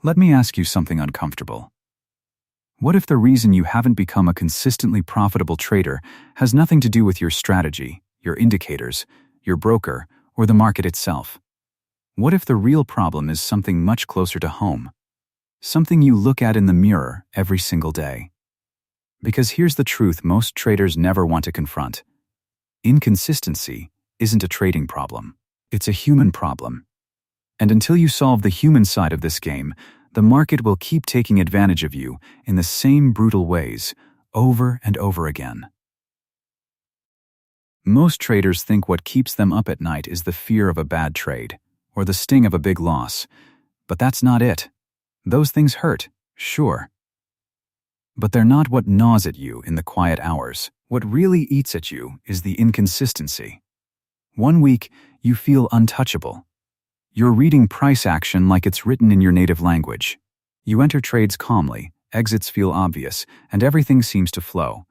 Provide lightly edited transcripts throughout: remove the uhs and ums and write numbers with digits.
Let me ask you something uncomfortable. What if the reason you haven't become a consistently profitable trader has nothing to do with your strategy, your indicators, your broker, or the market itself? What if the real problem is something much closer to home? Something you look at in the mirror every single day? Because here's the truth most traders never want to confront. Inconsistency isn't a trading problem. It's a human problem. And until you solve the human side of this game, the market will keep taking advantage of you in the same brutal ways, over and over again. Most traders think what keeps them up at night is the fear of a bad trade, or the sting of a big loss. But that's not it. Those things hurt, sure. But they're not what gnaws at you in the quiet hours. What really eats at you is the inconsistency. One week, you feel untouchable. You're reading price action like it's written in your native language. You enter trades calmly, exits feel obvious, and everything seems to flow.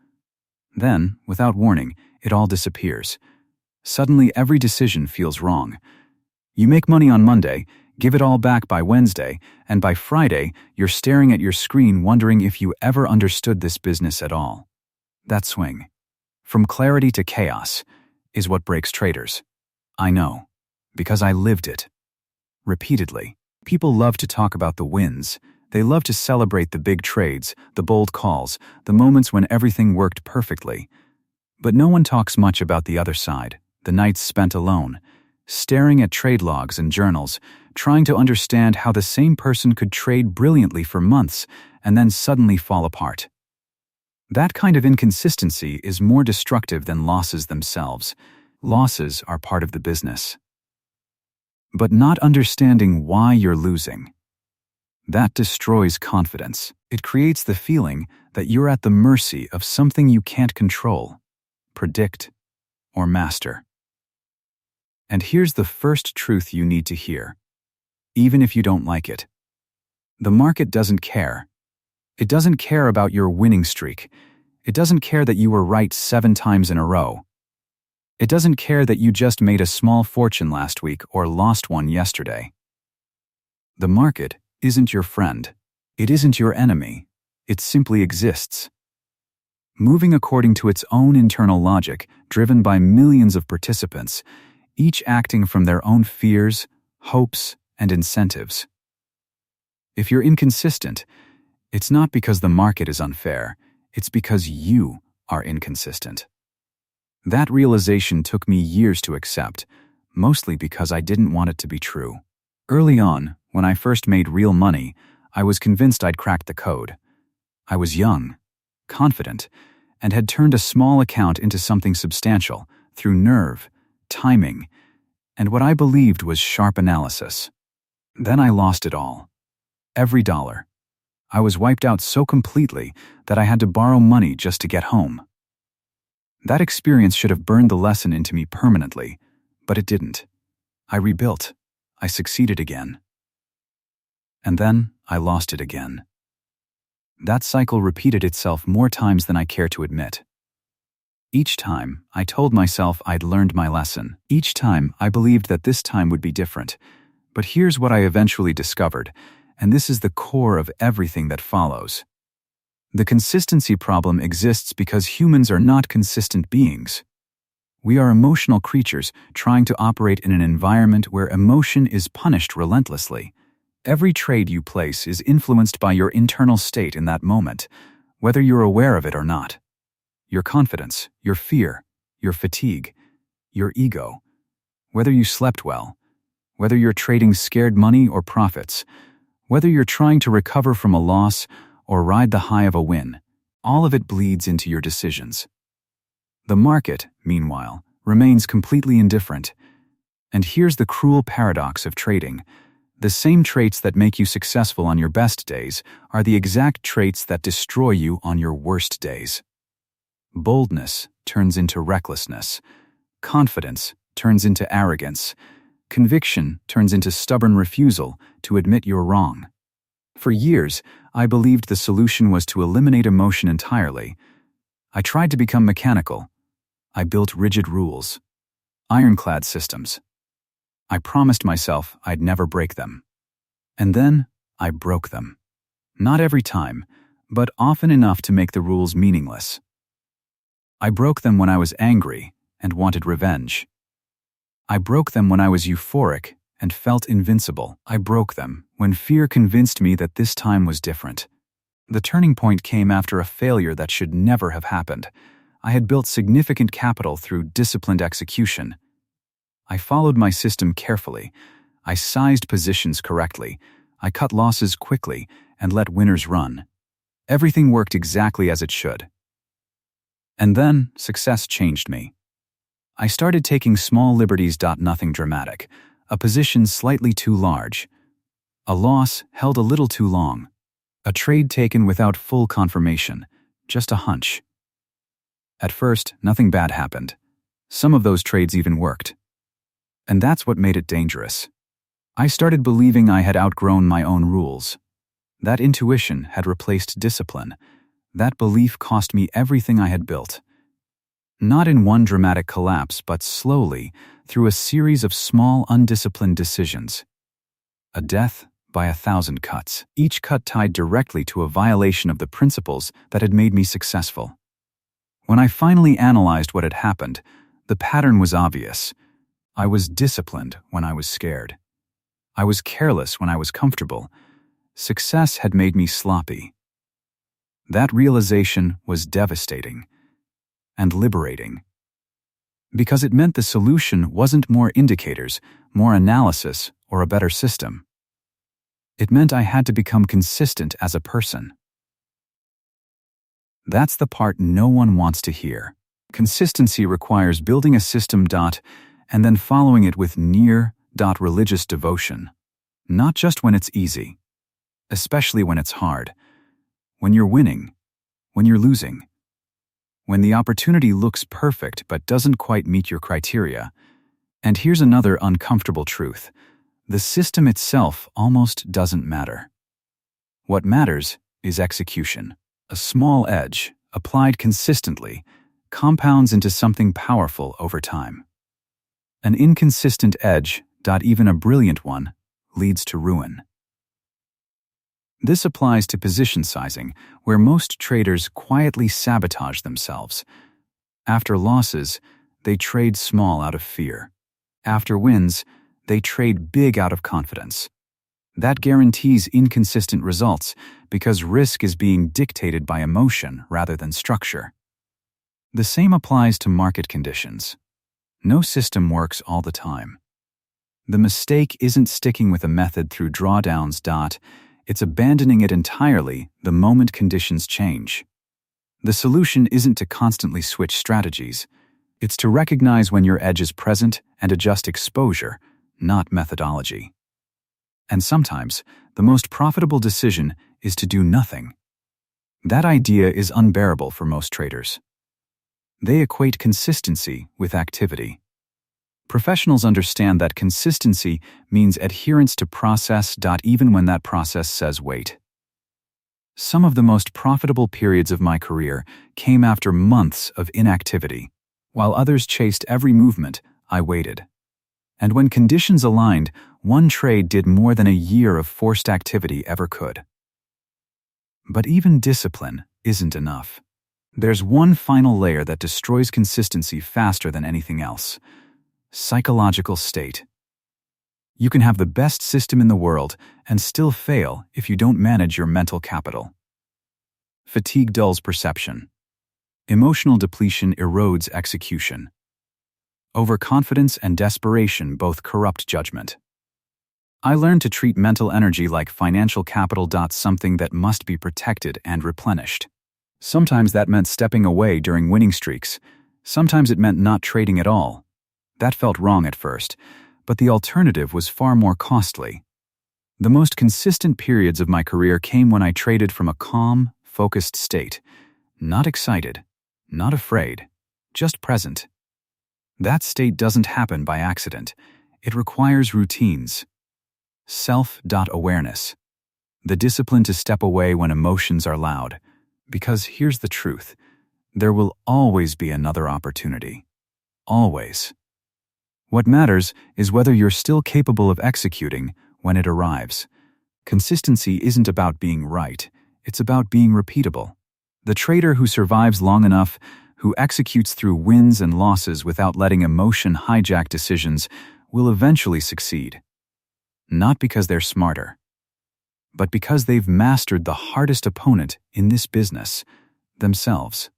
Then, without warning, it all disappears. Suddenly, every decision feels wrong. You make money on Monday, give it all back by Wednesday, and by Friday, you're staring at your screen wondering if you ever understood this business at all. That swing, from clarity to chaos, is what breaks traders. I know, because I lived it. Repeatedly. People love to talk about the wins. They love to celebrate the big trades, the bold calls, the moments when everything worked perfectly. But no one talks much about the other side, the nights spent alone, staring at trade logs and journals, trying to understand how the same person could trade brilliantly for months and then suddenly fall apart. That kind of inconsistency is more destructive than losses themselves. Losses are part of the business. But not understanding why you're losing. That destroys confidence. It creates the feeling that you're at the mercy of something you can't control, predict, or master. And here's the first truth you need to hear, even if you don't like it. The market doesn't care. It doesn't care about your winning streak. It doesn't care that you were right 7 times in a row. It doesn't care that you just made a small fortune last week or lost one yesterday. The market isn't your friend. It isn't your enemy. It simply exists. Moving according to its own internal logic, driven by millions of participants, each acting from their own fears, hopes, and incentives. If you're inconsistent, it's not because the market is unfair, it's because you are inconsistent. That realization took me years to accept, mostly because I didn't want it to be true. Early on, when I first made real money, I was convinced I'd cracked the code. I was young, confident, and had turned a small account into something substantial through nerve, timing, and what I believed was sharp analysis. Then I lost it all. Every dollar. I was wiped out so completely that I had to borrow money just to get home. That experience should have burned the lesson into me permanently, but it didn't. I rebuilt. I succeeded again. And then I lost it again. That cycle repeated itself more times than I care to admit. Each time, I told myself I'd learned my lesson. Each time, I believed that this time would be different. But here's what I eventually discovered, and this is the core of everything that follows. The consistency problem exists because humans are not consistent beings. We are emotional creatures trying to operate in an environment where emotion is punished relentlessly. Every trade you place is influenced by your internal state in that moment, whether you're aware of it or not. Your confidence, your fear, your fatigue, your ego, whether you slept well, whether you're trading scared money or profits, whether you're trying to recover from a loss or ride the high of a win, all of it bleeds into your decisions. The market, meanwhile, remains completely indifferent. And here's the cruel paradox of trading. The same traits that make you successful on your best days are the exact traits that destroy you on your worst days. Boldness turns into recklessness. Confidence turns into arrogance. Conviction turns into stubborn refusal to admit you're wrong. For years, I believed the solution was to eliminate emotion entirely. I tried to become mechanical. I built rigid rules, ironclad systems. I promised myself I'd never break them. And then I broke them. Not every time, but often enough to make the rules meaningless. I broke them when I was angry and wanted revenge. I broke them when I was euphoric and felt invincible. I broke them when fear convinced me that this time was different. The turning point came after a failure that should never have happened. I had built significant capital through disciplined execution. I followed my system carefully. I sized positions correctly. I cut losses quickly and let winners run. Everything worked exactly as it should. And then success changed me. I started taking small liberties. Nothing dramatic. A position slightly too large. A loss held a little too long. A trade taken without full confirmation. Just a hunch. At first, nothing bad happened. Some of those trades even worked. And that's what made it dangerous. I started believing I had outgrown my own rules. That intuition had replaced discipline. That belief cost me everything I had built. Not in one dramatic collapse, but slowly, through a series of small, undisciplined decisions. A death by 1,000 cuts, each cut tied directly to a violation of the principles that had made me successful. When I finally analyzed what had happened, the pattern was obvious. I was disciplined when I was scared. I was careless when I was comfortable. Success had made me sloppy. That realization was devastating and liberating. Because it meant the solution wasn't more indicators, more analysis, or a better system. It meant I had to become consistent as a person. That's the part no one wants to hear. Consistency requires building a system and then following it with religious devotion. Not just when it's easy, especially when it's hard. When you're winning, when you're losing, when the opportunity looks perfect but doesn't quite meet your criteria. And here's another uncomfortable truth. The system itself almost doesn't matter. What matters is execution. A small edge, applied consistently, compounds into something powerful over time. An inconsistent edge, even a brilliant one, leads to ruin. This applies to position sizing, where most traders quietly sabotage themselves. After losses, they trade small out of fear. After wins, they trade big out of confidence. That guarantees inconsistent results because risk is being dictated by emotion rather than structure. The same applies to market conditions. No system works all the time. The mistake isn't sticking with a method through drawdowns. It's abandoning it entirely the moment conditions change. The solution isn't to constantly switch strategies. It's to recognize when your edge is present and adjust exposure, not methodology. And sometimes, the most profitable decision is to do nothing. That idea is unbearable for most traders. They equate consistency with activity. Professionals understand that consistency means adherence to process. Even when that process says wait. Some of the most profitable periods of my career came after months of inactivity. While others chased every movement, I waited. And when conditions aligned, one trade did more than a year of forced activity ever could. But even discipline isn't enough. There's one final layer that destroys consistency faster than anything else. Psychological state. You can have the best system in the world and still fail if you don't manage your mental capital. Fatigue dulls perception. Emotional depletion erodes execution. Overconfidence and desperation both corrupt judgment. I learned to treat mental energy like financial capital. Something that must be protected and replenished. Sometimes that meant stepping away during winning streaks. Sometimes it meant not trading at all. That felt wrong at first, but the alternative was far more costly. The most consistent periods of my career came when I traded from a calm, focused state. Not excited, not afraid, just present. That state doesn't happen by accident. It requires routines. Self-awareness. The discipline to step away when emotions are loud. Because here's the truth. There will always be another opportunity. Always. What matters is whether you're still capable of executing when it arrives. Consistency isn't about being right, it's about being repeatable. The trader who survives long enough, who executes through wins and losses without letting emotion hijack decisions, will eventually succeed. Not because they're smarter, but because they've mastered the hardest opponent in this business, themselves.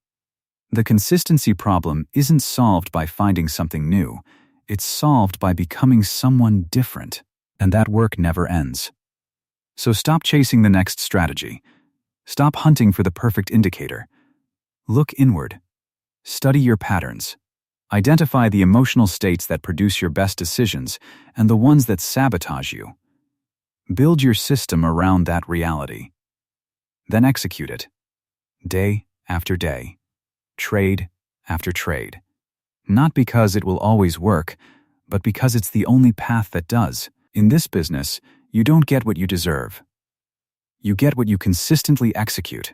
The consistency problem isn't solved by finding something new, it's solved by becoming someone different, and that work never ends. So stop chasing the next strategy. Stop hunting for the perfect indicator. Look inward. Study your patterns. Identify the emotional states that produce your best decisions and the ones that sabotage you. Build your system around that reality. Then execute it. Day after day. Trade after trade. Not because it will always work, but because it's the only path that does. In this business, you don't get what you deserve. You get what you consistently execute.